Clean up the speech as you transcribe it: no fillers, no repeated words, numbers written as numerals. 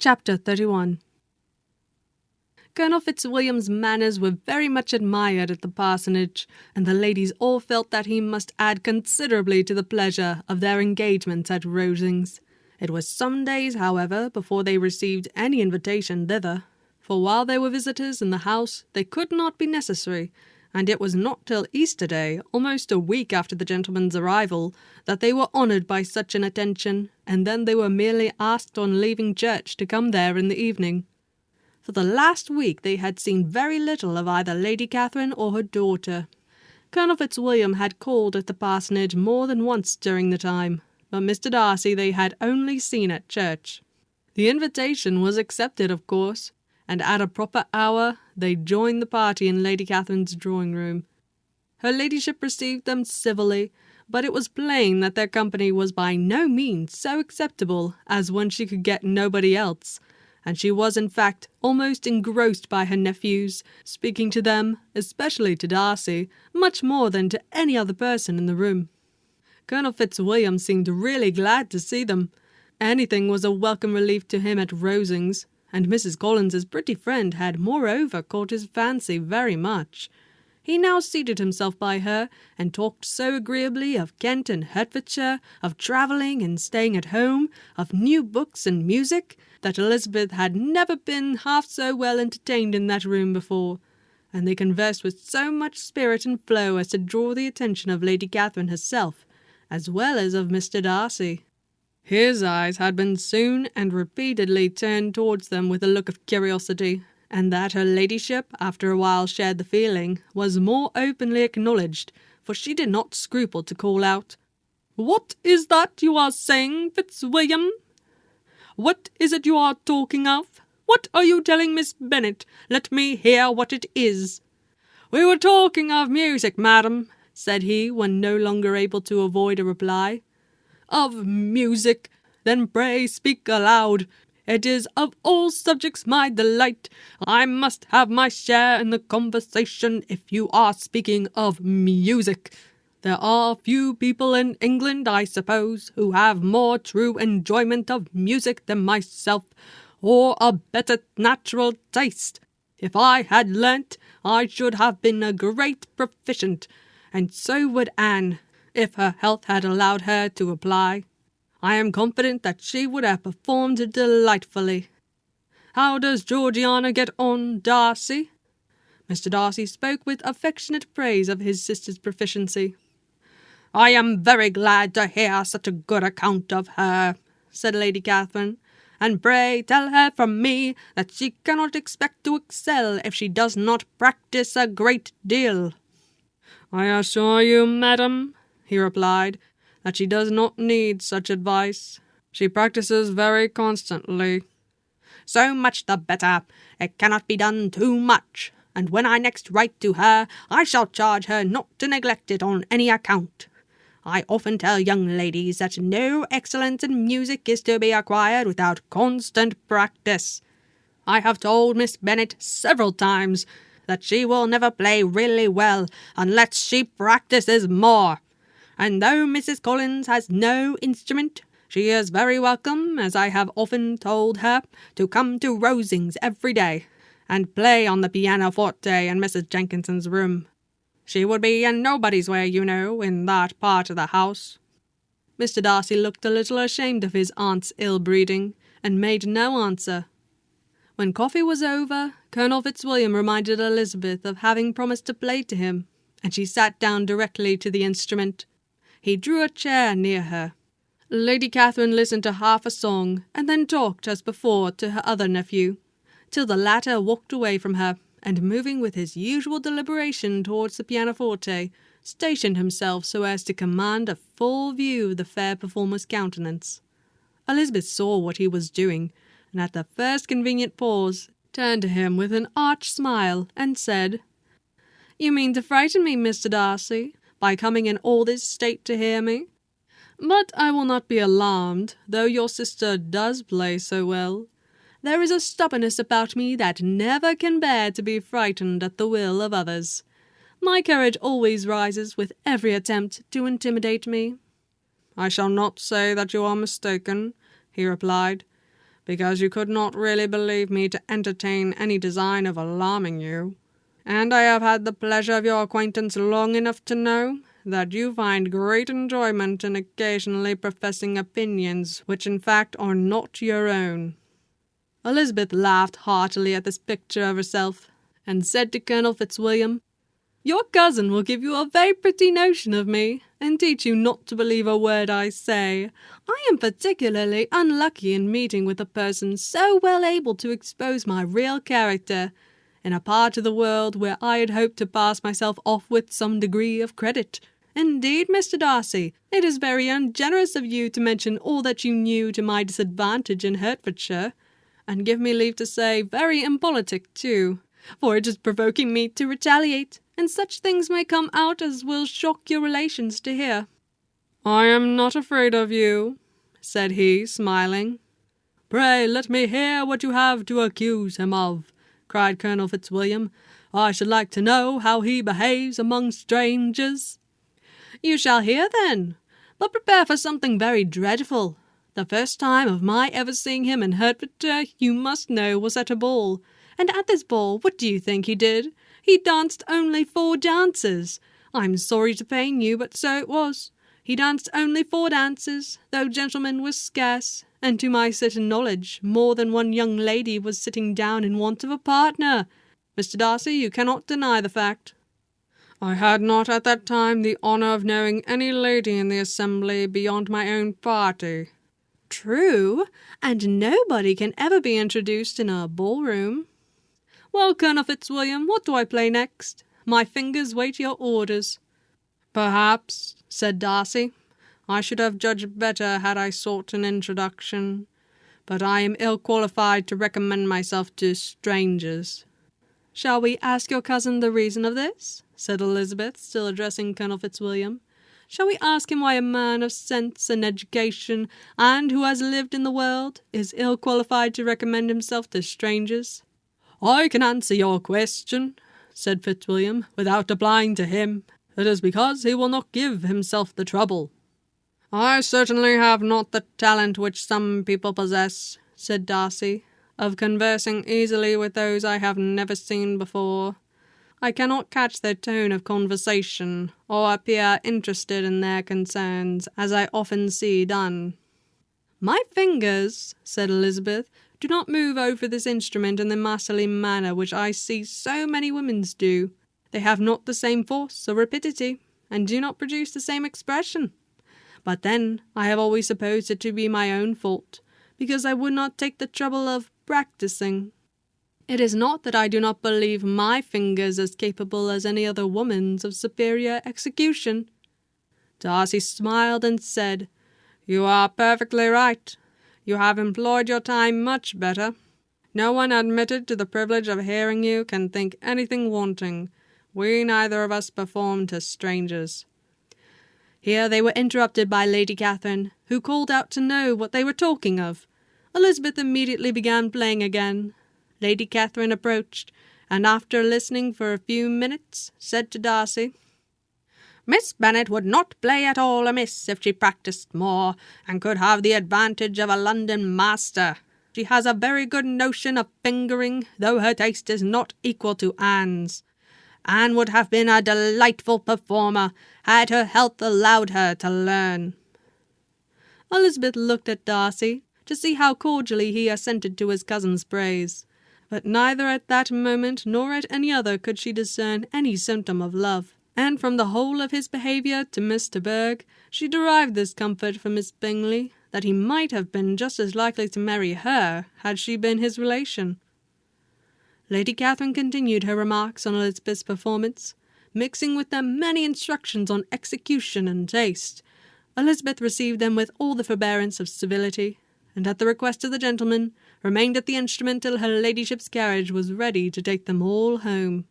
Chapter 31. Colonel Fitzwilliam's manners were very much admired at the parsonage, and the ladies all felt that he must add considerably to the pleasure of their engagements at Rosings. It was some days, however, before they received any invitation thither, for while they were visitors in the house they could not be necessary, and it was not till Easter Day, almost a week after the gentleman's arrival, that they were honoured by such an attention, and then they were merely asked on leaving church to come there in the evening. For the last week they had seen very little of either Lady Catherine or her daughter. Colonel Fitzwilliam had called at the parsonage more than once during the time, but Mr. Darcy they had only seen at church. The invitation was accepted, of course, and at a proper hour they joined the party in Lady Catherine's drawing-room. Her ladyship received them civilly, but it was plain that their company was by no means so acceptable as when she could get nobody else, and she was in fact almost engrossed by her nephews, speaking to them, especially to Darcy, much more than to any other person in the room. Colonel Fitzwilliam seemed really glad to see them. Anything was a welcome relief to him at Rosings, and Mrs. Collins's pretty friend had moreover caught his fancy very much. He now seated himself by her, and talked so agreeably of Kent and Hertfordshire, of travelling and staying at home, of new books and music, that Elizabeth had never been half so well entertained in that room before, and they conversed with so much spirit and flow as to draw the attention of Lady Catherine herself, as well as of Mr. Darcy. His eyes had been soon and repeatedly turned towards them with a look of curiosity, and that her ladyship after a while shared the feeling was more openly acknowledged, for she did not scruple to call out, "What is that you are saying, Fitzwilliam? What is it you are talking of? What are you telling Miss Bennet? Let me hear what it is." "We were talking of music, madam," said he, when no longer able to avoid a reply. "Of music? Then pray speak aloud. It is of all subjects my delight. I must have my share in the conversation if you are speaking of music. There are few people in England, I suppose, who have more true enjoyment of music than myself, or a better natural taste. If I had learnt, I should have been a great proficient, and so would Anne, if her health had allowed her to apply. I am confident that she would have performed delightfully. How does Georgiana get on, Darcy?" Mr. Darcy spoke with affectionate praise of his sister's proficiency. "I am very glad to hear such a good account of her," said Lady Catherine, "and pray tell her from me that she cannot expect to excel if she does not practice a great deal." "I assure you, madam," he replied, "that she does not need such advice. She practices very constantly." "So much the better. It cannot be done too much, and when I next write to her, I shall charge her not to neglect it on any account. I often tell young ladies that no excellence in music is to be acquired without constant practice. I have told Miss Bennet several times that she will never play really well unless she practices more. And though Mrs. Collins has no instrument, she is very welcome, as I have often told her, to come to Rosings every day, and play on the pianoforte in Mrs. Jenkinson's room. She would be in nobody's way, you know, in that part of the house." Mr. Darcy looked a little ashamed of his aunt's ill-breeding, and made no answer. When coffee was over, Colonel Fitzwilliam reminded Elizabeth of having promised to play to him, and she sat down directly to the instrument. He drew a chair near her. Lady Catherine listened to half a song, and then talked as before to her other nephew, till the latter walked away from her, and moving with his usual deliberation towards the pianoforte, stationed himself so as to command a full view of the fair performer's countenance. Elizabeth saw what he was doing, and at the first convenient pause, turned to him with an arch smile, and said, "You mean to frighten me, Mr. Darcy, by coming in all this state to hear me? But I will not be alarmed, though your sister does play so well. There is a stubbornness about me that never can bear to be frightened at the will of others. My courage always rises with every attempt to intimidate me." "I shall not say that you are mistaken," he replied, because you could not really believe me to entertain any design of alarming you. And I have had the pleasure of your acquaintance long enough to know that you find great enjoyment in occasionally professing opinions which in fact are not your own." Elizabeth laughed heartily at this picture of herself, and said to Colonel Fitzwilliam, "Your cousin will give you a very pretty notion of me, and teach you not to believe a word I say. I am particularly unlucky in meeting with a person so well able to expose my real character, in a part of the world where I had hoped to pass myself off with some degree of credit. Indeed, Mr. Darcy, it is very ungenerous of you to mention all that you knew to my disadvantage in Hertfordshire, and give me leave to say, very impolitic too, for it is provoking me to retaliate, and such things may come out as will shock your relations to hear." "I am not afraid of you," said he, smiling. "Pray let me hear what you have to accuse him of," cried Colonel Fitzwilliam. "I should like to know how he behaves among strangers." "You shall hear then, but prepare for something very dreadful. The first time of my ever seeing him in Hertfordshire, you must know, was at a ball. And at this ball, what do you think he did? He danced only 4 dances. I'm sorry to pain you, but so it was. He danced only 4 dances, though gentlemen were scarce, and to my certain knowledge, more than one young lady was sitting down in want of a partner. Mr. Darcy, you cannot deny the fact." "I had not at that time the honour of knowing any lady in the assembly beyond my own party." "True, and nobody can ever be introduced in a ballroom. Well, Colonel Fitzwilliam, what do I play next? My fingers wait your orders." "Perhaps," said Darcy, "I should have judged better had I sought an introduction, but I am ill qualified to recommend myself to strangers." "Shall we ask your cousin the reason of this?" said Elizabeth, still addressing Colonel Fitzwilliam. "Shall we ask him why a man of sense and education, and who has lived in the world, is ill qualified to recommend himself to strangers?" "I can answer your question," said Fitzwilliam, "without applying to him. It is because he will not give himself the trouble." "I certainly have not the talent which some people possess," said Darcy, "of conversing easily with those I have never seen before. I cannot catch their tone of conversation, or appear interested in their concerns, as I often see done." "My fingers," said Elizabeth, "do not move over this instrument in the masterly manner which I see so many women's do. They have not the same force or rapidity, and do not produce the same expression. But then I have always supposed it to be my own fault, because I would not take the trouble of practising. It is not that I do not believe my fingers as capable as any other woman's of superior execution." Darcy smiled and said, "You are perfectly right. You have employed your time much better. No one admitted to the privilege of hearing you can think anything wanting. We neither of us perform to strangers." Here they were interrupted by Lady Catherine, who called out to know what they were talking of. Elizabeth immediately began playing again. Lady Catherine approached, and after listening for a few minutes, said to Darcy, "Miss Bennet would not play at all amiss if she practised more, and could have the advantage of a London master. She has a very good notion of fingering, though her taste is not equal to Anne's. Anne would have been a delightful performer, had her health allowed her to learn." Elizabeth looked at Darcy, to see how cordially he assented to his cousin's praise, but neither at that moment nor at any other could she discern any symptom of love, and from the whole of his behaviour to Miss de Bourgh she derived this comfort from Miss Bingley, that he might have been just as likely to marry her had she been his relation. Lady Catherine continued her remarks on Elizabeth's performance, mixing with them many instructions on execution and taste. Elizabeth received them with all the forbearance of civility, and at the request of the gentleman, remained at the instrument till her ladyship's carriage was ready to take them all home.